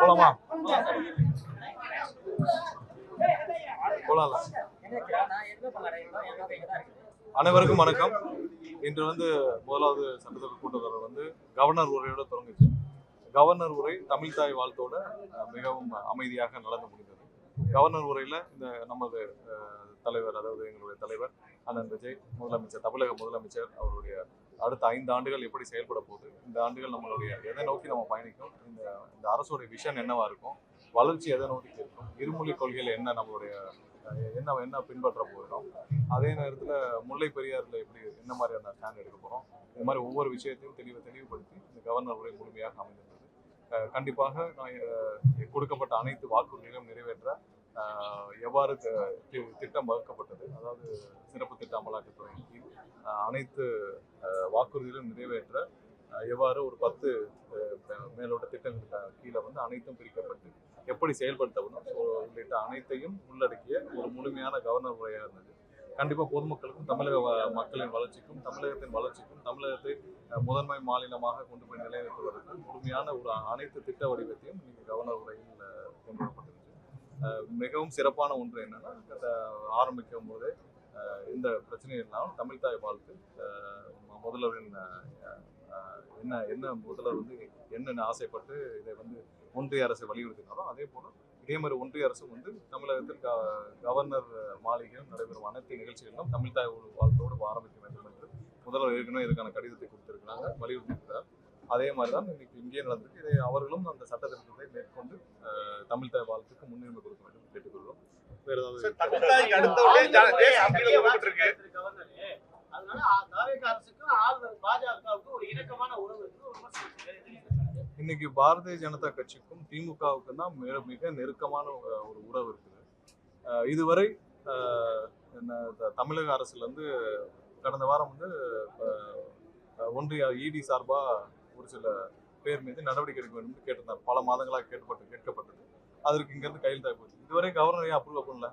போலாமா? போலாம். அனைவருக்கும் வணக்கம். இன்று முதலாவது சட்டசபை கூட்டத்தொடர் கவர்னர் உரையோட தொடங்குச்சு. கவர்னர் உரை தமிழ் தாய் வாழ்த்தோட மிகவும் அமைதியாக நடந்து முடிந்தது. கவர்னர் உரையில இந்த நமது தலைவர், அதாவது எங்களுடைய தலைவர் அண்ணன் விஜய் முதலமைச்சர், தமிழக முதலமைச்சர் அவருடைய அடுத்த 5 ஆண்டுகள் எப்படி செயல்பட போகுது, இந்த ஆண்டுகள் நம்மளுடைய எதை நோக்கி நம்ம பயணிக்கும், இந்த அரசுடைய விஷன் என்னவா இருக்கும், வளர்ச்சி எதை நோக்கி இருக்கும், இருமொழி கொள்கையில் என்ன நம்மளுடைய என்ன பின்பற்ற போகிறோம், அதே நேரத்தில் முல்லை பெரியாறுல எப்படி என்ன மாதிரியான ஸ்டாண்ட் எடுக்க போகிறோம், இந்த மாதிரி ஒவ்வொரு விஷயத்தையும் தெளிவுபடுத்தி இந்த கவர்னர் உரை முழுமையாக அமைந்திருந்தது. கண்டிப்பாக நான் கொடுக்கப்பட்ட அனைத்து வாக்குறுதிகளையும் நிறைவேற்ற எவ்வாறு திட்டம் வகுக்கப்பட்டது, அதாவது சிறப்பு திட்ட அமலாக்கத்துறையின் கீழ் அனைத்து வாக்குறுதிகளும் நிறைவேற்ற எவ்வாறு ஒரு 10 மேலோட்ட திட்டங்களுக்கு கீழே அனைத்தும் பிரிக்கப்பட்டு எப்படி செயல்படுத்தப்படும் உள்ளிட்ட அனைத்தையும் உள்ளடக்கிய ஒரு முழுமையான கவர்னர் உரையாக இருந்தது. கண்டிப்பாக பொதுமக்களுக்கும் தமிழக மக்களின் வளர்ச்சிக்கும் தமிழகத்தின் வளர்ச்சிக்கும் தமிழகத்தை முதன்மை மாநிலமாக கொண்டு போய் நிலைநிறுத்துவதற்கும் முழுமையான ஒரு அனைத்து திட்ட வடிவத்தையும் இன்னைக்கு கவர்னர் உரையில் கொண்டு வரப்பட்டிருச்சு. மிகவும் சிறப்பான ஒன்று என்னன்னா, ஆரம்பிக்கும் போதே இந்த பிரச்சனை இல்லாமல் தமிழ் தாய் வாழ்த்து முதல்வரின் என்ன முதல்வர் என்னென்ன ஆசைப்பட்டு இதை ஒன்றிய அரசை வலியுறுத்தினாலும் அதே போல இதே மாதிரி ஒன்றிய அரசும் தமிழகத்தில் கவர்னர் மாளிகையில் நடைபெறும் அனைத்து நிகழ்ச்சிகளிலும் தமிழ் தாய் வாழ்த்தோடு ஆரம்பிக்க வேண்டும் என்று முதல்வர் ஏற்கனவே இதுக்கான கடிதத்தை கொடுத்திருக்கிறாங்க, வலியுறுத்தியிருக்கிறார். அதே மாதிரிதான் இன்னைக்கு இங்கே நடந்திருக்கு. இதை அவர்களும் அந்த சட்ட திருத்தத்தை மேற்கொண்டு தமிழ் தாய் வாழ்த்துக்கு முன்னுரிமை கொடுக்க வேண்டும் கேட்டுக்கொள்கிறோம். வேற ஏதாவது இன்னைக்கு பாரதிய ஜனதா கட்சிக்கும் திமுகவுக்கும் தான் மிக நெருக்கமான ஒரு உறவு இருக்குது. இதுவரை தமிழக அரசுல கடந்த வாரம் ஒன்றிய இடி சார்பா ஒரு சில பேர் மீது நடவடிக்கை எடுக்க வேண்டும் என்று கேட்டிருந்தார். பல மாதங்களாக கேட்கப்பட்டது. அதற்கு இங்கிருந்து கையெழுத்தாக போச்சு. இதுவரை கவர்னரையும் அப்ரூவ் பண்ணல.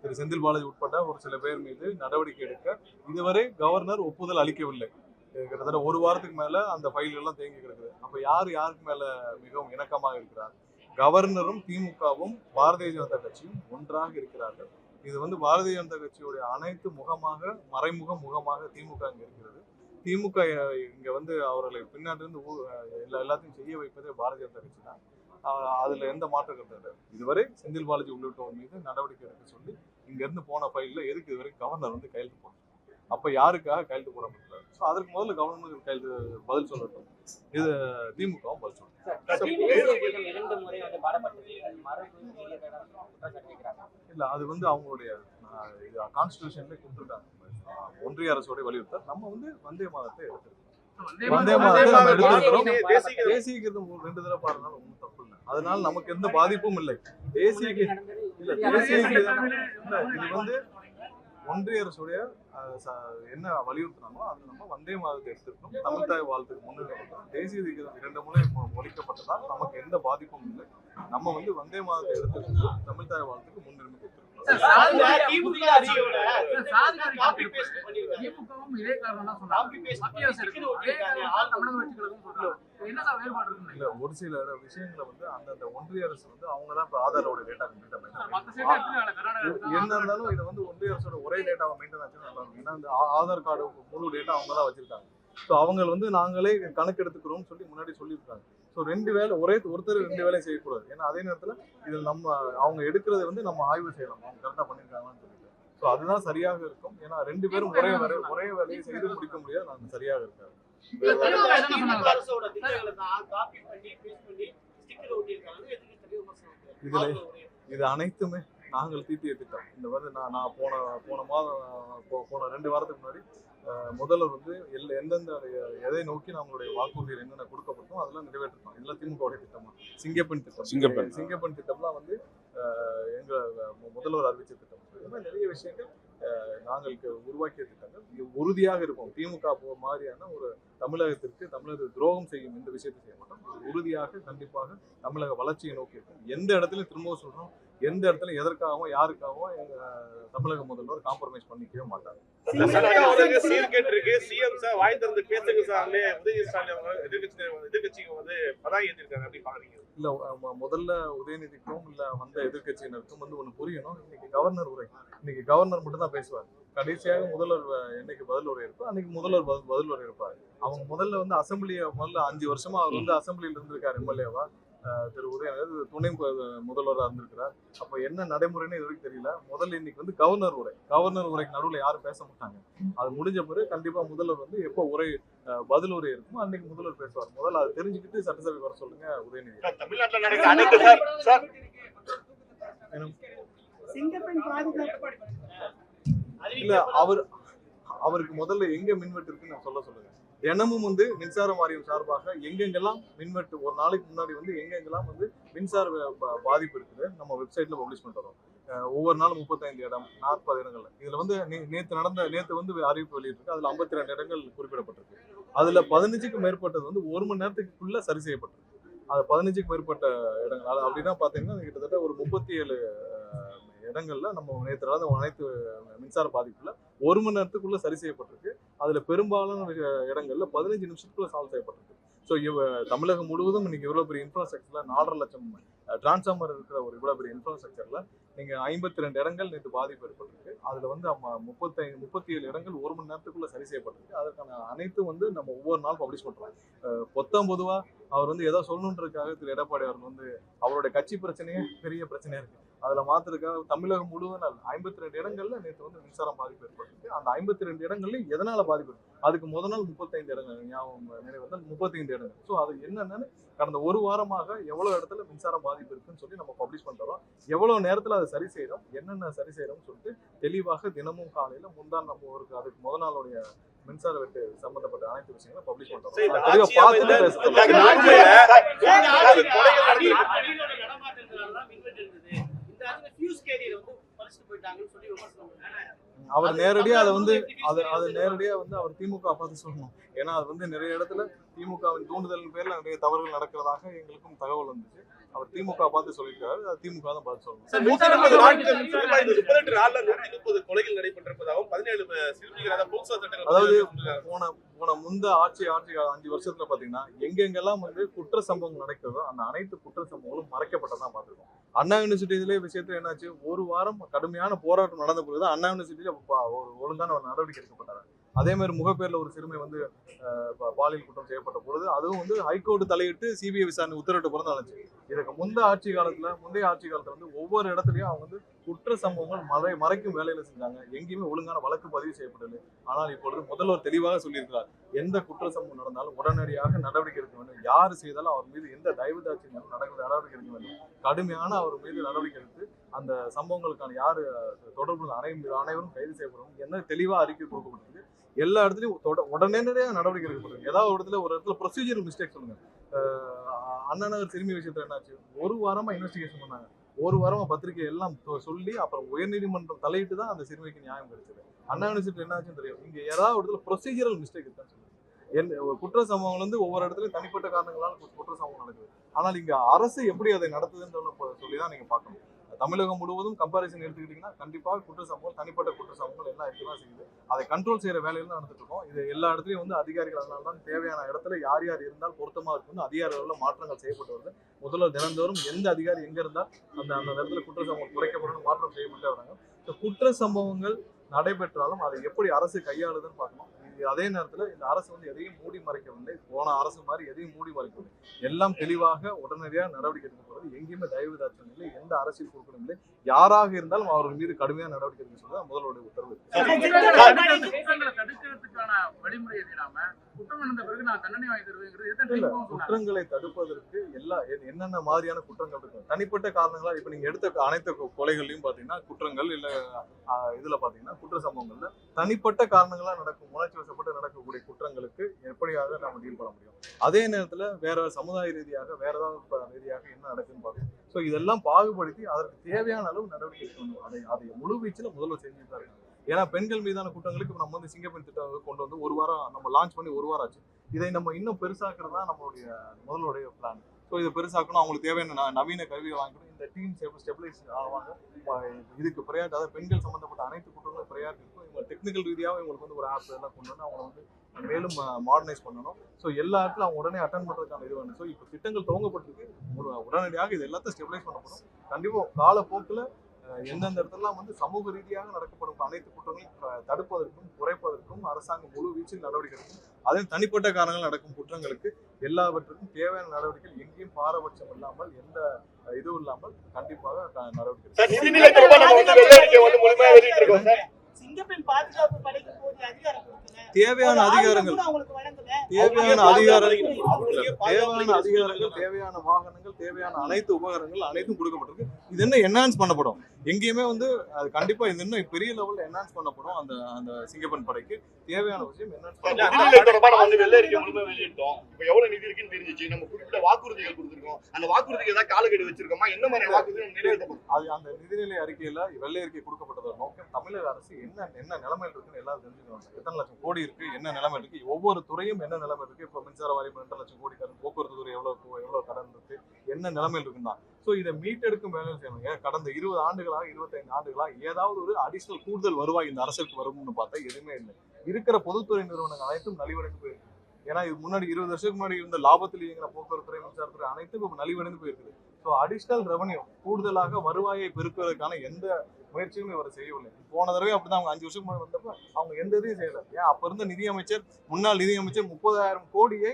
திரு செந்தில் பாலாஜி உட்பட ஒரு சில பேர் மீது நடவடிக்கை எடுக்க இதுவரை கவர்னர் ஒப்புதல் அளிக்கவில்லை. கிட்டத்தட்ட ஒரு வாரத்துக்கு மேல அந்த ஃபைல் எல்லாம் தேங்கி கிடக்குது. அப்ப யாருக்கு மேல மிகவும் இணக்கமாக இருக்கிறார்? கவர்னரும் திமுகவும் பாரதிய ஜனதா கட்சியும் ஒன்றாக இருக்கிறார்கள். இது பாரதிய ஜனதா கட்சியுடைய அனைத்து மறைமுக முகமாக திமுக இங்க இருக்கிறது. திமுக இங்க அவர்களை பின்னாடிருந்து எல்லாத்தையும் செய்ய வைப்பதே பாரதிய ஜனதா கட்சி தான். அதுல எந்த மாற்றம் கிடையாது. இதுவரை செந்தில் பாலாஜி உள்ளிட்டோர் மீது நடவடிக்கை எடுக்க சொல்லி இங்க இருந்து போன ஃபைல்ல எதுக்கு இதுவரை கவர்னர் கையெழுத்து போடணும்? அப்ப யாருக்காக கையெழுத்து போட முடியாது? அதற்கு முதல்ல கவர்னர் கையெழுத்து பதில் சொல்லட்டும். இது திமுகவும் பதில் சொல்லணும். இல்ல, அது அவங்களுடைய கான்ஸ்டிடியூஷன்ல கொடுத்துருக்காங்க. ஒன்றிய அரசோட வலியுறுத்தல் நம்ம வந்தே மாதத்தை எடுத்திருக்கோம். வந்தே மாதத்தை நம்ம எடுத்திருக்கிறோம். தேசிய கீதம் 2 தடவை பாருனாலும் ஒன்றும் தப்பு இல்லை. அதனால நமக்கு எந்த பாதிப்பும் இல்லை. தேசிய கீதம் இது ஒன்றிய அரசுடைய என்ன வலியுறுத்தினாங்களோ அது நம்ம வந்தே மாதத்தை எடுத்திருக்கோம். தமிழ் தாய் வாழ்த்துக்கு முன்னுரிமை கொடுத்தோம். தேசிய கீதம் 2 முறை ஒழிக்கப்பட்டதால் நமக்கு எந்த பாதிப்பும் இல்லை. நம்ம வந்தே மாதத்தை எடுத்திருக்கோம். தமிழ் தாய் வாழ்த்துக்கு முன்னுரிமை கொடுத்திருக்கோம். இல்ல, ஒரு சில விஷயங்களை அந்தந்த ஒன்றிய அரசு அவங்கதான் ஆதாரோட டேட்டா என்ன இருந்தாலும் இதை ஒன்றிய அரசோட ஒரே டேட்டாவை மெயின்டைன் ஆச்சுன்னா நல்லா இருக்கும். ஏன்னா இந்த ஆதார் கார்டு முழு டேட்டா அவங்க தான் வச்சிருக்காங்க. ஸோ அவங்க நாங்களே கணக்கு எடுத்துக்கிறோம்னு சொல்லி முன்னாடி சொல்லியிருக்காங்க. ஸோ 2 வேலை ஒருத்தர் 2 வேலையும் செய்யக்கூடாது. ஏன்னா அதே நேரத்தில் இதில் அவங்க எடுக்கிறது நம்ம ஆய்வு செய்யலாம், அவங்க கரெக்டாக பண்ணியிருக்காங்கன்னு சொல்லிட்டு. ஸோ அதுதான் சரியாக இருக்கும். ஏன்னா 2 பேரும் ஒரே வேலையை செய்து முடிக்க முடியாது. நாங்கள் சரியாக இருக்காது. இது அனைத்துமே நாங்கள் தீட்டிய திட்டம். இந்த நான் போன 2 வாரத்துக்கு முன்னாடி முதல்வர் எந்தெந்த எதை நோக்கி நம்மளுடைய வாக்குறுதிகள் என்னென்ன கொடுக்கப்பட்டோம் அதெல்லாம் நிறைவேற்றணும். இதெல்லாம் திமுகவுடைய திட்டமா? சிங்கப்பெண் திட்டம்லாம் எங்க முதல்வர் அறிவிச்ச திட்டம். இது மாதிரி நிறைய விஷயங்கள் நாங்கள் உருவாக்கிய திட்டங்கள் உறுதியாக இருக்கும். திமுக மாதிரியான ஒரு தமிழகத்திற்கு துரோகம் செய்யும் இந்த விஷயத்தை செய்ய மாட்டோம். உறுதியாக கண்டிப்பாக தமிழக வளர்ச்சியை நோக்கி இருக்கும். எந்த இடத்துலையும் திரும்பவும் சொல்றோம், எந்த இடத்துல எதற்காகவும் யாருக்காகவும் எங்க தமிழக முதல்வர் காம்ப்ரமைஸ் பண்ணிக்கவே மாட்டாங்க. சீர்கேட்டு இருக்கு. சிஎம் சார் வாய் திறந்து பேசுங்க சார். உதயநிதி ஸ்டாலின் அவங்க எதிர்கட்சிங்க வந்து பதாகை ஏற்றிருக்காங்க. அப்படி பாக்குறீங்க? இல்ல முதல்ல உதயநிதிக்கும் இல்ல வந்த எதிர்கட்சியினருக்கும் வந்து ஒண்ணு புரியணும். இன்னைக்கு கவர்னர் உரை, இன்னைக்கு கவர்னர் மட்டும் தான் பேசுவார். கடைசியாக முதல்வர் என்னைக்கு பதில் உரை இருக்கோ அன்னைக்கு முதல்வர் பதில் உரை இருப்பாரு. அவங்க முதல்ல வந்து அசம்பிளியை முதல்ல 5 வருஷமா அவர் வந்து அசம்பிளியில இருந்திருக்காரு எம்எல்ஏவா. திரு உதயநிதி துணை முதல்வராக இருந்திருக்கிறார். அப்ப என்ன நடைமுறைன்னு இது வரைக்கும் தெரியல. முதல்ல இன்னைக்கு வந்து கவர்னர் உரைக்கு நடுவில் யாரும் பேச மாட்டாங்க. அது முடிஞ்ச பிறகு கண்டிப்பா முதல்வர் வந்து எப்போ பதில் உரை இருக்கும் அன்னைக்கு முதல்வர் பேசுவார். முதல்ல அதை தெரிஞ்சுக்கிட்டு சட்டசபை வர சொல்லுங்க உதயநிதி. தமிழ்நாட்டில் நடக்கிற இல்ல அவருக்கு முதல்ல எங்க மின்வெட்டு இருக்குன்னு நான் சொல்லுங்க. தினமும் வந்து மின்சார வாரியம் சார்பாக எங்கெங்கெல்லாம் மின்வெட்டு ஒரு நாளைக்கு முன்னாடி வந்து எங்கெங்கெல்லாம் வந்து மின்சார பாதிப்பு இருக்குது நம்ம வெப்சைட்ல பப்ளிஷ் பண்றோம். ஒவ்வொரு நாளும் 35 இடம் 40 இடங்கள்ல இதுல வந்து நேத்து வந்து அறிவிப்பு வெளியிட்டிருக்கு. அதுல 52 இடங்கள் குறிப்பிடப்பட்டிருக்கு. அதுல 15க்கும் மேற்பட்டது வந்து 1 மணி நேரத்துக்குள்ள சரி செய்யப்பட்டிருக்கு. அது 15க்கும் மேற்பட்ட இடங்கள் அப்படின்னா பாத்தீங்கன்னா கிட்டத்தட்ட ஒரு 37 இடங்கள்ல நம்ம நேற்று நடந்த அனைத்து மின்சார பாதிப்புல 1 மணி நேரத்துக்குள்ள சரி செய்யப்பட்டிருக்கு. அதுல பெரும்பாலான இடங்கள்ல 15 நிமிஷத்துக்குள்ள சால்வ் செய்யப்பட்டிருக்கு. ஸோ தமிழகம் முழுவதும் இன்னைக்கு இவ்வளவு பெரிய இன்ஃப்ராஸ்ட்ரக்சர்ல 4.5 லட்சம் டிரான்ஸ்ஃபார்மர் இருக்கிற ஒரு இவ்வளவு பெரிய இன்ஃப்ராஸ்ட்ரக்சர்ல நீங்க 52 இடங்கள் நேற்று பாதிப்பு ஏற்பட்டிருக்கு. அதுல வந்து 37 இடங்கள் 1 மணி நேரத்துக்குள்ள சரி செய்யப்பட்டிருக்கு. அதற்கான அனைத்தும் வந்து நம்ம ஒவ்வொரு நாள் பப்ளிஷ் பண்றோம். பொதுவா அவர் வந்து ஏதோ சொல்லணுன்றதுக்காக திரு எடப்பாடி அவர்கள் வந்து அவருடைய கட்சி பிரச்சனையே பெரிய பிரச்சனையா இருக்கு. அதுல மாத்திருக்காக தமிழகம் முழுவதும் 52 இடங்கள்ல நேற்று வந்து மின்சாரம் பாதிப்பு ஏற்பட்டிருக்கு. அந்த 52 இடங்கள்லயும் எதனால பாதிப்பு அதுக்கு முதல் நாள் 35 இடங்கள் நினைவு 35 இடங்கள். ஸோ அது என்னன்னு கடந்த ஒரு வாரமாக எவ்வளவு இடத்துல மின்சாரம் பாதிப்பு இருக்குன்னு சொல்லி நம்ம பப்ளிஷ் பண்றோம். எவ்வளவு நேரத்துல அதை சரி செய்யறோம், என்னென்ன சரி செய்யறோம்னு சொல்லிட்டு தெளிவாக தினமும் காலையில முந்தான் நம்ம ஒரு அதுக்கு முதல் நாளுடைய மின்சார வெட்டு சம்பந்தப்பட்ட அனைத்து விஷயங்களும் பப்ளிஷ் பண்றோம். அவர் நேரடியா அதை வந்து அது நேரடியா வந்து அவர் திமுக பார்த்து சொல்லணும். ஏன்னா அது வந்து நிறைய இடத்துல திமுகவின் தூண்டுதலின் பேர்ல நிறைய தவறுகள் நடக்கிறதாக எங்களுக்கும் தகவல் வந்துச்சு. அவர் திமுக பார்த்து சொல்லியிருக்காரு. அது திமுக தான் பார்த்து சொல்லணும். 138 நாள்ல 130 கொலைகள் நடைபெற்றிருப்பதாகவும் 17 சிறுமிகள் போக்சோ சட்டங்கள் அதாவது போன முந்த ஆட்சி 5 வருஷத்துல பாத்தீங்கன்னா எங்கெங்கெல்லாம் வந்து குற்ற சம்பவங்கள் நடக்கிறதோ அந்த அனைத்து குற்ற சம்பவங்களும் மறைக்கப்பட்டதான் பார்த்திருக்கோம். அண்ணா யூனிவர்சிட்டியிலே விஷயத்துல என்னாச்சு, ஒரு வாரம் கடுமையான போராட்டம் நடந்த பிறகுதான் அண்ணா யூனிவர்சிட்டியில ஒரு ஒழுங்கான ஒரு நடவடிக்கை எடுக்கப்பட்டாங்க. அதே மாதிரி முகப்பேர்ல ஒரு சிறுமி வந்து பாலியல் குற்றம் செய்யப்பட்ட பொழுது அதுவும் வந்து ஹைகோர்ட் தலையிட்டு சிபிஐ விசாரணை உத்தரவிட்ட பிறகு நடந்துச்சு. இதுக்கு முந்தைய ஆட்சி காலத்துல வந்து ஒவ்வொரு இடத்துலயும் அவங்க வந்து குற்ற சம்பவங்கள் மறைக்கும் வேலையில செஞ்சாங்க. எங்கேயுமே ஒழுங்கான வழக்கு பதிவு செய்யப்பட்டது. ஆனால் இப்பொழுது முதல்வர் தெளிவாக சொல்லியிருக்கிறார், எந்த குற்ற சம்பவம் நடந்தாலும் உடனடியாக நடவடிக்கை எடுக்க வேண்டும். யாரு செய்தாலும் அவர் மீது எந்த தயவுதாட்சியம் நடவடிக்கை எடுக்க வேண்டும். கடுமையான அவர் மீது நடவடிக்கை எடுத்து அந்த சம்பவங்களுக்கான யாரு தொடர்பு அனைவரும் கைது செய்யப்படும் என்ன தெளிவா அறிக்கை கொடுக்கப்பட்டிருக்கு. எல்லா இடத்துலயும் உடனடியாக நடவடிக்கை எடுக்கப்படும். ஏதாவது ஒரு இடத்துல ப்ரொசீஜர் மிஸ்டேக் சொல்லுங்க. அண்ணா நகர் சிறுமி விஷயத்துல என்னாச்சு, ஒரு வாரமா இன்வெஸ்டிகேஷன் பண்ணாங்க. ஒரு வாரமா பத்திரிகை எல்லாம் சொல்லி அப்புறம் உயர்நீதிமன்றம் தலையிட்டு தான் அந்த சிறுமிக்கு நியாயம் கிடைச்சது. அண்ணா யூனிவர்சிட்டி என்ன ஆச்சுன்னு தெரியும். இங்க ஏதாவது இடத்துல ப்ரொசீஜரல் மிஸ்டேக் இருக்கான்னு சொல்லுங்க. குற்ற சம்பவங்கள் வந்து ஒவ்வொரு இடத்துலயும் தனிப்பட்ட காரணங்களால குற்ற சம்பவம் நடக்குது. ஆனால் இங்க அரசு எப்படி அதை நடத்துதுன்னு சொல்லிதான் நீங்க பார்க்கணும். தமிழகம் முழுவதும் கம்பாரிசன் எடுத்துக்கிட்டீங்கன்னா கண்டிப்பாக குற்ற சம்பவம் தனிப்பட்ட குற்ற சம்பவங்கள் எல்லாம் இருக்குதான் செய்யுது. அதை கண்ட்ரோல் செய்யற வேலையில தான் நடந்துட்டு இருக்கோம். இது எல்லா இடத்துலயும் வந்து அதிகாரிகள் அதனால தான் தேவையான இடத்துல யார் இருந்தால் பொருத்தமா இருக்குன்னு அதிகாரிகளில் மாற்றங்கள் செய்யப்பட்டு வருது. முதல்வர் தினந்தோறும் எந்த அதிகாரி எங்க இருந்தால் அந்த இடத்துல குற்ற சம்பவம் குறைக்கப்படணும் மாற்றம் செய்யப்பட்டே வராங்க. குற்ற சம்பவங்கள் நடைபெற்றாலும் அதை எப்படி அரசு கையாளுதுன்னு பார்க்கணும். அதே நேரத்தில் இந்த அரசு வந்து எதையும் மூடி மறைக்கவில்லை. போன அரசு மாதிரி எதையும் மூடி மறைக்கவில்லை. எல்லாம் தெளிவாக உடனடியாக நடவடிக்கை எடுக்கப்படுறது. எங்கேயுமே தயவு தாட்சம் இல்லை, எந்த அரசியல் குறுக்கணும் இல்லை. யாராக இருந்தாலும் அவர்கள் மீது கடுமையான நடவடிக்கை எடுக்க சொல்லி முதல்வருடைய உத்தரவு. குற்றங்களை தடுப்பதற்கு என்னென்ன மாதிரியான குற்றங்கள் இருக்கு, தனிப்பட்ட காரணங்களா இப்ப நீங்க எடுத்த அனைத்து கொலைகளையும் பாத்தீங்கன்னா குற்றங்கள் இல்ல இதுல பாத்தீங்கன்னா குற்ற சம்பவங்கள்ல தனிப்பட்ட காரணங்களா நடக்கும் உணர்ச்சி வசப்பட்டு நடக்கக்கூடிய குற்றங்களுக்கு எப்படியாக நாம டீல் பண்ண முடியும். அதே நேரத்துல வேற சமுதாய ரீதியாக வேற ஏதாவது ரீதியாக என்ன நடக்குன்னு பார்க்கணும். ஸோ இதெல்லாம் பாகுபடுத்தி அதற்கு தேவையான அளவு நடவடிக்கை எடுக்கணும். அதை முழு வீச்சுல முதல்வர் செஞ்சுட்டு தான் இருக்காங்க. ஏன்னா பெண்கள் மீதான குற்றங்களுக்கு நம்ம வந்து சிங்கப்பெண் திட்டம் கொண்டு வந்து ஒரு வாரம் நம்ம லான்ச் பண்ணி ஒரு வாரம் ஆச்சு. இதை நம்ம இன்னும் பெருசாக்குறது தான் நம்மளுடைய முதல்வருடைய பிளான். ஸோ ஸோ இதை பெருசாக்கணும், அவங்களுக்கு தேவையான நவீன கருவியை வாங்கணும், இந்த டீம் ஸ்டெபிலைஸ் ஆவாங்க. இதுக்கு ப்ரையாரிட்டி, அதாவது பெண்கள் சம்பந்தப்பட்ட அனைத்து குற்றங்களும் ப்ரையாரிட்டி இருக்கும். இவங்க டெக்னிக்கல் ரீதியாக இவங்களுக்கு வந்து ஒரு ஆப் எல்லாம் கொண்டு வந்து அவங்களை வந்து மேலும் மாடர்னைஸ் பண்ணணும். ஸோ எல்லா இடத்துல அவங்க உடனே அட்டன் பண்ணுறதுக்கான இது வேணும். ஸோ இப்போ திட்டங்கள் துவங்கப்பட்டிருக்கு, உடனடியாக இது எல்லாத்தையும் ஸ்டெபிலைஸ் பண்ணப்படும். கண்டிப்பாக காலப்போக்கில் எந்தெந்த இடத்துலலாம் வந்து சமூக ரீதியாக நடக்கப்படும் அனைத்து குற்றங்களையும் தடுப்பதற்கும் குறைப்பதற்கும் அரசாங்கம் முழு வீச்சில் நடவடிக்கை எடுக்கும். அதே தனிப்பட்ட காரணங்கள் நடக்கும் குற்றங்களுக்கு எல்லாவற்றுக்கும் தேவையான நடவடிக்கைகள் எங்கேயும் பாரபட்சம் இல்லாமல் எந்த இதுவும் இல்லாமல் கண்டிப்பாக நடவடிக்கை சிங்கப்பெண் பாதுகாப்பு படைக்கு போது அதிகாரம் தேவையான அதிகாரங்கள் தேவையான வாகனங்கள் தேவையான அனைத்து உபகரணங்கள் அனைத்தும் கொடுக்கப்பட்டிருக்கு. இது என்ன என்ஹான்ஸ் பண்ணப்படும், எங்கேயுமே வந்து அது கண்டிப்பா இது இன்னும் பெரிய லெவல்ல என்ஹான்ஸ் பண்ணப்படும். அந்த அந்த சிங்கப்பெண் படைக்கு தேவையான விஷயம் என்ஹான்ஸ் வெளியிட்டோம். இப்ப எவ்வளவு நிதி இருக்குன்னு தெரிஞ்சிச்சு. நம்ம குறிப்பிட்ட வாக்குறுதிகள் கொடுத்திருக்கோம். அந்த வாக்குறுதிக்கு ஏதாவது காலக்கெடு வச்சிருக்கோமா? என்ன மாதிரி வாக்குறுதி நிறைவேற்றப்படும்? அது அந்த நிதிநிலை அறிக்கையில வெள்ளை அறிக்கை கொடுக்கப்பட்டதோட நோக்கம் தமிழக அரசு என்ன நிலைமையில் இருக்குன்னு எல்லாரும் தெரிஞ்சுக்கணும். எத்தனை லட்சம் கோடி இருக்கு, என்ன நிலைமை இருக்கு, ஒவ்வொரு துறையும் என்ன நிலைமை இருக்கு. இப்போ மின்சார வாரியம் 2 லட்சம் கோடி கடன், போக்குவரத்து துறை எவ்வளவு கடன் இருக்கு, என்ன நிலைமையில் இருக்குன்னா. ஸோ இதை மீட்டெடுக்கும் வேலை செய்யணுங்க. கடந்த 20 ஆண்டுகளாக 25 ஆண்டுகளாக ஏதாவது ஒரு அடிஷனல் கூடுதல் வருவாய் இந்த அரசுக்கு வரும்னு பார்த்தா எதுவுமே இல்லை. இருக்கிற பொதுத்துறை நிறுவனங்கள் அனைத்தும் நலிவடைந்து போயிருக்கு. ஏன்னா இது முன்னாடி 20 வருஷத்துக்கு முன்னாடி இருந்த லாபத்தில் இயங்குற போக்குவரத்துறை மின்சாரத்துறை அனைத்தும் இப்போ நலிவடைந்து போயிருக்குது. ஸோ அடிஷனல் ரெவன்யூ, கூடுதலாக வருவாயை பெருக்குவதற்கான எந்த முயற்சியும் இவர் செய்யவில்லை. போன தடவை அப்படிதான் அவங்க 5 வருஷத்துக்கு முன்னாடி வந்தப்ப அவங்க எந்த இதையும் செய்யல. ஏன் அப்ப இருந்த நிதியமைச்சர், முன்னாள் நிதியமைச்சர் 30,000 கோடியை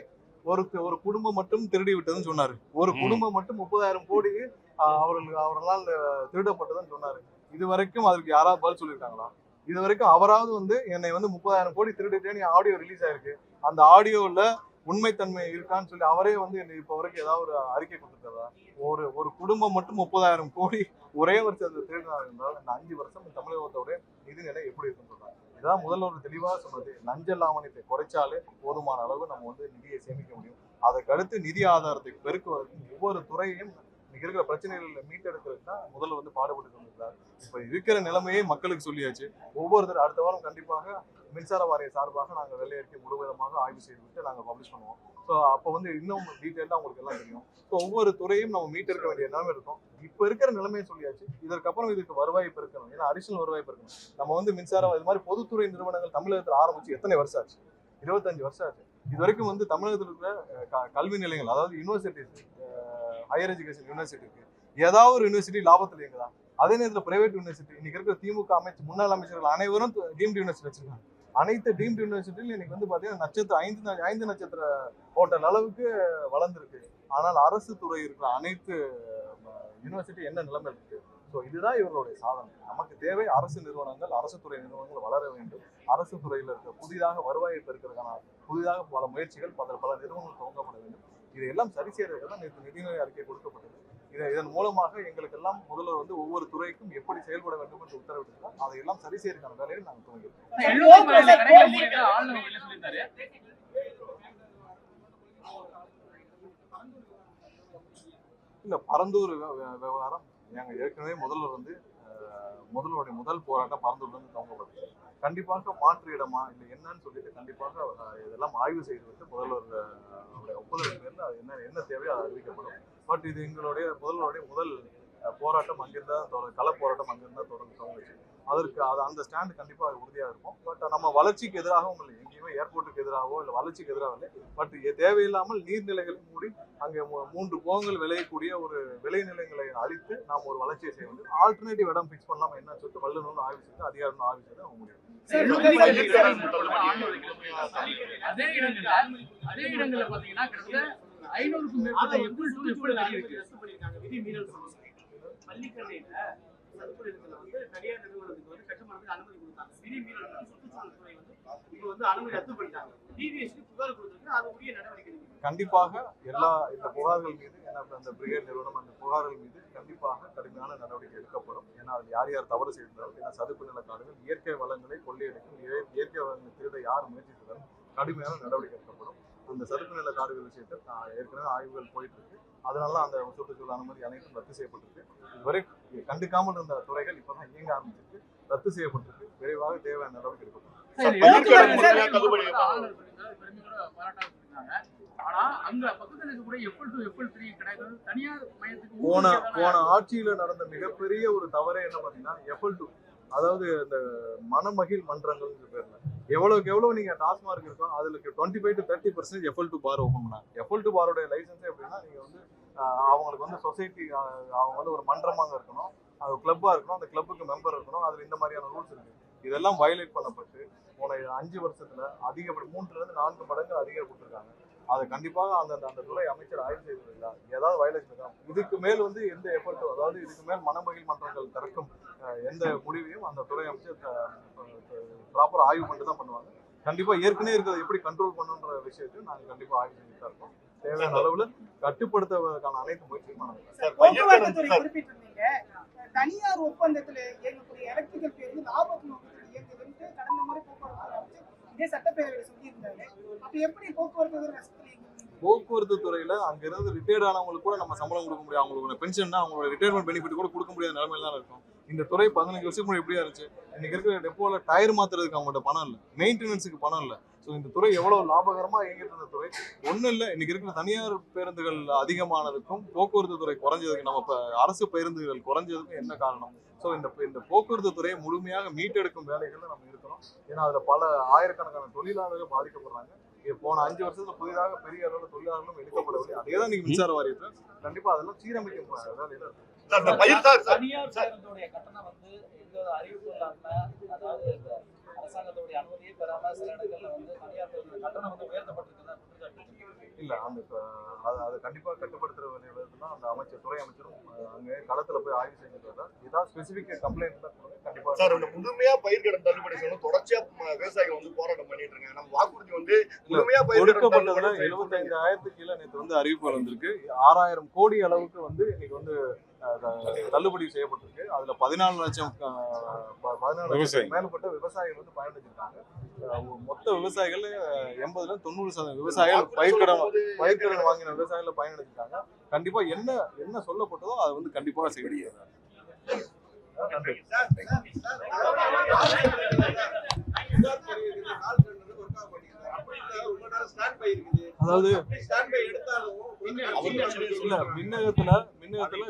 ஒரு குடும்பம் மட்டும் திருடி விட்டதுன்னு சொன்னாரு. ஒரு குடும்பம் மட்டும் 30,000 கோடி அவர்களால் திருடப்பட்டதுன்னு சொன்னாரு. இது வரைக்கும் அதுக்கு யாராவது பதில் சொல்லியிருக்காங்களா? இது வரைக்கும் அவராவது வந்து என்னை வந்து 30,000 கோடி திருடிட்டேன்னு ஆடியோ ரிலீஸ் ஆயிருக்கு, அந்த ஆடியோல உண்மைத்தன்மை இருக்கான்னு சொல்லி அவரே வந்து இப்ப வரைக்கும் ஏதாவது ஒரு அறிக்கை கொடுத்துருக்காரா? ஒரு குடும்பம் மட்டும் 30,000 கோடி ஒரே வருஷத்துல திருடினார் என்றால் இந்த 5 வருஷம் தமிழகத்தோட நிதிநிலை எப்படி இருக்குன்னு சொல்றாங்க. இதான் முதல்வர் தெளிவாக சொன்னது. லஞ்ச லாவணியத்தை குறைச்சாலே போதுமான அளவு நம்ம வந்து நிதியை சேமிக்க முடியும். அதற்கு அடுத்து நிதி ஆதாரத்தை பெருக்குவதற்கு ஒவ்வொரு துறையையும் இருக்கிற பிரச்சனைகளை மீட்டெடுக்கிறதுக்கு தான் முதல்வர் வந்து பாடுபட்டு கொண்டிருக்கிறார். இப்ப இருக்கிற நிலைமையை மக்களுக்கு சொல்லியாச்சு. ஒவ்வொருத்தர் அடுத்த வாரம் கண்டிப்பாக மின்சார வாரிய சார்பாக நாங்கள் வெள்ளை அறிக்கை முழுவதுமாக ஆய்வு செய்துவிட்டு நாங்கள் பப்ளிஷ் பண்ணுவோம். ஸோ அப்போ வந்து இன்னும் டீட்டெயிலாக உங்களுக்கு எல்லாம் தெரியும். ஸோ ஒவ்வொரு துறையும் நம்ம மீட்டெடுக்க வேண்டிய நிலைமை இருக்கும். இப்போ இருக்கிற நிலைமையை சொல்லியாச்சு. இதற்கப்புறம் இதுக்கு வருவாய் பெருக்கணும், ஏன்னா அடிஷனல் வருவாய் பெருக்கணும். நம்ம வந்து மின்சாரம் இது மாதிரி பொதுத்துறை நிறுவனங்கள் தமிழகத்தில் ஆரம்பிச்சு எத்தனை வருஷம் ஆச்சு? 25 வருஷம் ஆச்சு. இது வரைக்கும் வந்து தமிழகத்தில் இருக்கிற கல்வி நிலையங்கள், அதாவது யூனிவர்சிட்டிஸ், ஹையர் எஜுகேஷன் யூனிவர்சிட்டி இருக்கு, ஏதாவது ஒரு யூனிவர்சிட்டி லாபத்தில் இயங்குதா? அதே நேரத்தில் பிரைவேட் யூனிவர்சிட்டி, இன்னைக்கு இருக்கிற திமுக முன்னாள் அமைச்சர்கள் அனைவரும் டீம்டு யூனிவர்சிட்டி வச்சிருக்காங்க. அனைத்து டீம்டு யூனிவர்சிட்டியும் இன்னைக்கு வந்து பாத்தீங்கன்னா 5 நட்சத்திர ஹோட்டல் அளவுக்கு வளர்ந்துருக்கு. ஆனால் அரசு துறை இருக்கிற அனைத்து யூனிவர்சிட்டி என்ன நிலைமை இருக்கு? ஸோ இதுதான் இவர்களுடைய சாதனை. நமக்கு தேவை அரசு நிறுவனங்கள், அரசு துறை நிறுவனங்கள் வளர வேண்டும். அரசு துறையில் இருக்க புதிதாக வருவாயை பெருக்கிறதுக்கான புதிதாக பல முயற்சிகள், பல நிறுவனங்கள் துவங்கப்பட வேண்டும். இதையெல்லாம் சரி செய்யறதுக்கு தான் நேற்று நிதிநிலை அறிக்கை கொடுக்கப்பட்டது. இதன் மூலமாக எங்களுக்கு எல்லாம் முதல்வர் வந்து ஒவ்வொரு துறைக்கும் எப்படி செயல்பட வேண்டும் என்று உத்தரவிட்டிருக்கார். அதையெல்லாம் சரி செய்யறதுக்கான வேலையை நாங்கள் துவங்கியிருக்கோம். இல்ல, பரந்தூர் விவகாரம் நாங்கள் ஏற்கனவே முதல்வர் வந்து முதல்வருடைய முதல் போராட்டம் பரந்தூர்ல இருந்து துவங்கப்பட்டது. கண்டிப்பாக மாற்று இடமா இல்லை என்னன்னு சொல்லிட்டு கண்டிப்பாக இதெல்லாம் ஆய்வு செய்துவிட்டு முதல்வருடைய ஒப்புதலுக்கு மேல என்ன தேவையோ அது அறிவிக்கப்படும். பட் இது எங்களுடைய முதல்வருடைய முதல் போராட்டம் அங்கிருந்தா கள போராட்டம் அங்கிருந்தா துவங்குச்சு. அதற்கு அந்த ஸ்டாண்டு கண்டிப்பாக உறுதியாக இருக்கும். பட் நம்ம வளர்ச்சிக்கு எதிராகவும் இல்லை, எங்கேயுமே ஏர்போர்ட்டுக்கு எதிராகவோ இல்லை வளர்ச்சிக்கு எதிராக இல்லை. பட் தேவையில்லாமல் நீர்நிலைகள் மூடி அங்கே 3 போகங்கள் விளையக்கூடிய ஒரு விளைநிலங்களை அழித்து நாம் ஒரு வளர்ச்சியை செய்ய வேண்டும். ஆல்டர்னேட்டிவ் இடம் ஃபிக்ஸ் பண்ணாம என்ன சொல்லிட்டு வல்லுநர் ஆய்வு செய்து அதிகாரம் ஆய்வு செய்து அவங்க முடியும். அதே இடங்கள்ல பாத்தீங்கன்னா 500க்கும் பள்ளிக்கல்லையில சதுப்புநிலத்துல வந்து தனியார் நிறுவனத்துக்கு வந்து கட்டுமானத்துக்கு அனுமதி கொடுத்தாங்க. விதிமீறல் சுற்றுச்சூழல் துறை வந்து இப்போ வந்து அனுமதி ரத்து பண்ணிட்டாங்க. டிவிஎஸ்க்கு புகார் கொடுத்துருக்கு, அது உரிய நடவடிக்கை கண்டிப்பாக எல்லா இந்த புகார்கள் மீது, ஏன்னா அந்த பிரிகேட் நிறுவனம் அந்த புகார்கள் மீது கண்டிப்பாக கடுமையான நடவடிக்கை எடுக்கப்படும். ஏன்னா அது யார் தவறு செய்தாலும், ஏன்னா சதுப்பு நில காடுகள் இயற்கை வளங்களை கொள்ளையடிக்கும், இயற்கை வளங்களை திருட யார் முயற்சி செய்தாலும் கடுமையான நடவடிக்கை எடுக்கப்படும். அந்த சதுப்பு நில காடுகள் விஷயத்தில் ஏற்கனவே ஆய்வுகள் போயிட்டு இருக்கு. அதனால அந்த சுற்றுச்சூழல் அனுமதி அனைத்தும் ரத்து செய்யப்பட்டிருக்கு. இதுவரை கண்டுக்காமல் இருந்த துறைகள் இப்பதான் இயங்க ஆரம்பிச்சிருக்கு, ரத்து செய்யப்பட்டிருக்கு. விரைவாக தேவையான நடவடிக்கை எடுக்கப்படும். ஆனா அங்க பக்கத்துல இருக்கக்கூடிய FL2 FL3 கடைகள் தனியார் மையத்துக்கு போன ஆட்சியில நடந்த மிகப்பெரிய ஒரு தவறே என்ன பாத்தீங்கன்னா FL2, அதாவது இந்த மனமகிழ் மன்றங்கள் பேர்ல எவ்வளவுக்கு எவ்வளவு நீங்க டாஸ்மார்க் இருக்கோ அதுல 25 to 30% FL2 பார் ஓபன் பண்ணாங்க. FL2 பாரோட லைசன்ஸ் எப்படின்னா நீங்க வந்து அவங்களுக்கு வந்து சொசைட்டி, அவங்க வந்து ஒரு மன்றமாக இருக்கணும், அது கிளப்பா இருக்கணும், அந்த கிளப்புக்கு மெம்பர் இருக்கணும், அதுல இந்த மாதிரியான ரூல்ஸ் இருக்கு. இதெல்லாம் வயலேட் பண்ணப்பட்டு போன 5 வருஷத்துல அதிகப்படி 3 to 4 மடங்கு அதிகப்படுத்திருக்காங்க. அது கண்டிப்பாக அந்த துறை அமைச்சர் ஆய்வு செய்வதில்லை, ஏதாவது வயலேஷன் இருக்கா. இதுக்கு மேல் வந்து எந்த FL2, அதாவது இதுக்கு மேல் மனமகிழ் மன்றங்கள் திறக்கும் எந்த முடிவையும் அந்த துறை அமைச்சர் ப்ராப்பர் ஆய்வு பண்ணிட்டு தான் பண்ணுவாங்க. கண்டிப்பா ஏற்கனவே இருக்கிறத எப்படி கண்ட்ரோல் பண்ணுன்ற விஷயத்தையும் நாங்க கண்டிப்பா ஆய்வு செஞ்சுட்டு தான் இருக்கோம். தேவையான அளவுல கட்டுப்படுத்துவதற்கான அனைத்து முயற்சியும் போக்குவரத்து துறை குறிப்பிட்டிருந்தீங்க, தனியார் ஒப்பந்தத்துல இயங்கக்கூடிய எலக்ட்ரிக்கல் பேருந்து லாபத்து நோக்கத்தில் இயங்குதுன்னு கடந்த முறை போக்குவரத்து அமைச்சர் இதே சட்டப்பேரவையில் சொல்லியிருந்தாரு. அப்ப எப்படி போக்குவரத்து துறையில அங்க இருந்து ரிட்டையர்ட் ஆனவங்களுக்கு கூட நம்ம சம்பளம் கொடுக்க முடியும், அவங்களுக்கு பென்ஷன், அவங்களோட ரிட்டையர்மெண்ட் பெனிஃபிட் கூட கொடுக்க முடியாத நிலைமையில தான் இருக்கும். இந்த துறை 15 வருஷத்துக்கு முன்னாடி எப்படியா இருந்துச்சு? இன்னைக்கு இருக்கிற டெப்போல டயர் மாத்துறதுக்கு அவங்கள்ட்ட பணம் இல்லை, மெயின்டெனன்ஸுக்கு பணம் இல்லை. ஸோ இந்த துறை எவ்வளவு லாபகரமா இயங்கிட்டு இருந்த துறை ஒன்றும் இல்லை. இன்னைக்கு இருக்கிற தனியார் பேருந்துகள் அதிகமானதுக்கும் போக்குவரத்து துறை குறைஞ்சதுக்கு, நம்ம அரசு பேருந்துகள் குறைஞ்சதுக்கும் என்ன காரணம்? ஸோ இந்த போக்குவரத்து துறையை முழுமையாக மீட்டெடுக்கும் வேலைகள்ல நம்ம இருக்கிறோம். ஏன்னா அதுல பல ஆயிரக்கணக்கான தொழிலாளர்கள் பாதிக்கப்படுறாங்க. போன 5 வருஷத்துல புதிதாக பெரிய அளவில் தொழிலாளர்களும் எடுக்கப்படவில்லை. அதே தான் நீங்க மின்சார வாரியத்தில் கண்டிப்பா அதெல்லாம் சீரமைக்க வேலையில இருக்கு. தனியார் பேருந்துடைய கட்டணம் வந்து எந்த அறிவிப்பு இல்லாம, அதாவது அரசாங்கத்துடைய அனுமதியை பெறாம சில இடங்கள்ல வந்து தனியார் பேருந்து கட்டணம் வந்து உயர்த்தப்பட்டிருக்குதா குற்றச்சாட்டு இல்ல. அது கண்டிப்பா கட்டுப்படுத்துற வேலையில அந்த அமைச்சர், துறை அமைச்சரும் அங்க களத்துல போய் ஆய்வு செஞ்சுட்டு ஏதாவது ஸ்பெசிபிக் கம்ப்ளைண்ட் தான் கண்டிப்பா. சார், முழுமையா பயிர்க்கடன் தள்ளுபடி செய்யணும், தொடர்ச்சியா விவசாயிகள் வந்து போராட்டம் பண்ணிட்டு இருக்காங்க. நம்ம வாக்குறுதி வந்து முழுமையா கொடுக்கப்பட்டதுல 75,000 கீழே நேற்று வந்து அறிவிப்பு வந்திருக்கு. 6,000 கோடி அளவுக்கு வந்து இன்னைக்கு வந்து தள்ளுபடி செய்யப்பட்டிருக்கு. அதுல 14 லட்சம் மேற்பட்ட விவசாயிகள் வந்து பயனடைஞ்சிருக்காங்க. மொத்த விவசாயிகள் 80-90% விவசாயிகள் பயிர்க்கடன் வாங்கின விவசாயிகள் பயனடைஞ்சிருக்காங்க. கண்டிப்பா என்ன சொல்லப்பட்டதோ அதை வந்து கண்டிப்பா செய்ய. அதாவது இல்ல, மின்னகத்துல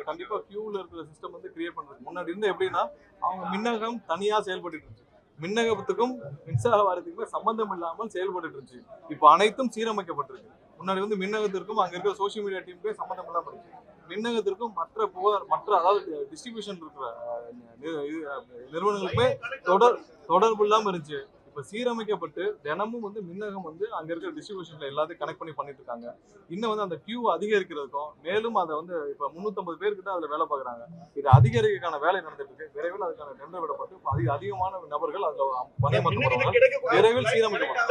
கண்டிப்பா கியூல இருக்கிற சிஸ்டம் வந்து கிரியேட் பண்றது. முன்னாடி இருந்து எப்படின்னா அவங்க மின்னகம் தனியா செயல்பட்டு இருந்துச்சு, மின்னகத்துக்கும் மின்சார வாரியத்துக்குமே சம்பந்தம் இல்லாமல் செயல்பட்டு இருந்துச்சு. இப்ப அனைத்தும் சீரமைக்கப்பட்டிருக்கு. முன்னாடி வந்து மின்னகத்திற்கும் அங்க இருக்கிற சோசியல் மீடியா டீமுக்கே சம்பந்தம் இல்லாம இருந்துச்சு. மின்னகத்திற்கும் மற்ற அதாவது டிஸ்ட்ரிபியூஷன் இருக்கிற நிறுவனங்களுக்குமே தொடர்பு இல்லாம இருந்துச்சு. இப்ப சீரமைக்கப்பட்டு தினமும் வந்து மின்னகம் வந்து அங்க இருக்கிற டிஸ்ட்ரிபியூஷன்ல எல்லாத்தையும் கனெக்ட் பண்ணிட்டு இருக்காங்க. இன்னும் வந்து அந்த கியூ அதிகரிக்கிறதுக்கும், மேலும் அதை வந்து இப்ப 350 பேர்கிட்ட அதுல வேலை பார்க்கறாங்க. இது அதிகரிக்கான வேலை நடந்துட்டு இருக்கு. விரைவில் அதுக்கான டெண்டர் விடப்பட்டு அதிகமான நபர்கள் அதுல பணியமர்த்தப்படுவாங்க. விரைவில் சீரமைக்கப்படும்.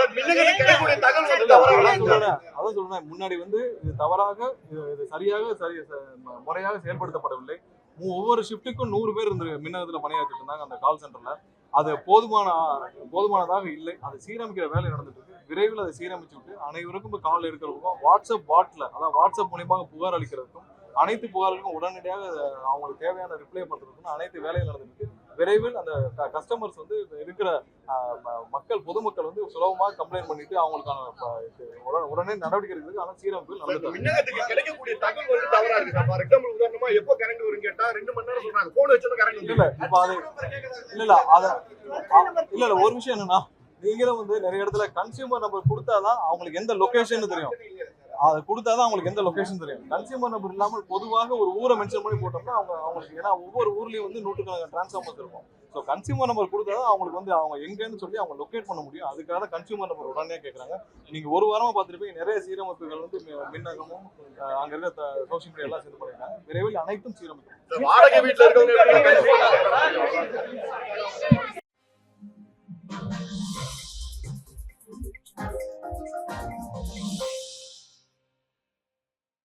அதான் சொல்றேன், முன்னாடி வந்து இது தவறாக, இது முறையாக செயல்படுத்தப்படவில்லை. ஒவ்வொரு ஷிஃப்ட்டுக்கும் 100 பேர் இருந்து மின்னகத்துல பணியாற்றிட்டு இருந்தாங்க அந்த கால் சென்டர்ல. அது போதுமானதாக இல்லை. அது சீரமைக்கிற வேலை நடந்துட்டு இருக்கு. விரைவில் அதை சீரமைச்சு விட்டு அனைவருக்கும் கால் எடுக்கிறதுக்கும், வாட்ஸ்அப் பாட்ல, அதாவது வாட்ஸ்அப் மூலியமாக புகார் அளிக்கிறதுக்கும், அனைத்து புகார்களுக்கும் உடனடியாக அவங்களுக்கு தேவையான ரிப்ளை பண்றதுக்கும் அனைத்து வேலைகள் நடந்துட்டு இருக்கு. விரைவில் அந்த கஸ்டமர்ஸ் வந்து இருக்கிற பொதுமக்கள் வந்து சுலபமா கம்ப்ளைண்ட் பண்ணிட்டு அவங்களுக்கான உடனே நடவடிக்கை எடுக்கிறதுக்கு ஆனா சீரமைப்பு நடந்துட்டு. மின்னகத்துக்கு கிடைக்கக்கூடிய தகவல் வந்து தவறா இருக்கு சார். ஃபார் எக்ஸாம்பிள் உதாரணமா எப்போ கரண்ட் வரும் கேட்டா 2 மணி நேரம் சொல்றாங்க, போன் வச்சாலும் கரண்ட் இல்ல. இப்ப அது இல்ல ஒரு விஷயம் என்னன்னா, நீங்களும் வந்து நிறைய இடத்துல கன்சியூமர் நம்பர் கொடுத்தாதான் அவங்களுக்கு எந்த லொகேஷன் தெரியும். அதை கொடுத்தாதான் அவங்களுக்கு எந்த லொகேஷன் தெரியும். கன்சியூமர் நம்பர் இல்லாமல் பொதுவாக ஒரு ஊரை மென்ஷன் பண்ணி போட்டோம்னா அவங்களுக்கு, ஏன்னா ஒவ்வொரு ஊர்லயும் வந்து 100 டிரான்ஸ்ஃபார்மர்ஸ் இருக்கும். ஸோ கன்சியூமர் நம்பர் கொடுத்தாதான் அவங்களுக்கு வந்து அவங்க எங்கன்னு சொல்லி அவங்க லொக்கேட் பண்ண முடியும். அதுக்காக கன்சியூமர் நம்பர் உடனே கேட்கறாங்க. நீங்க ஒரு வாரமா பார்த்துட்டு நிறைய சீரமைப்புகள் வந்து மின்னகமும் அங்க இருக்க சோசியல் மீடியா எல்லாம் சேர்ந்து பண்ணிருக்காங்க. விரைவில் அனைத்தும் சீரமைக்கும். வாடகை வீட்டுல இருக்கவங்க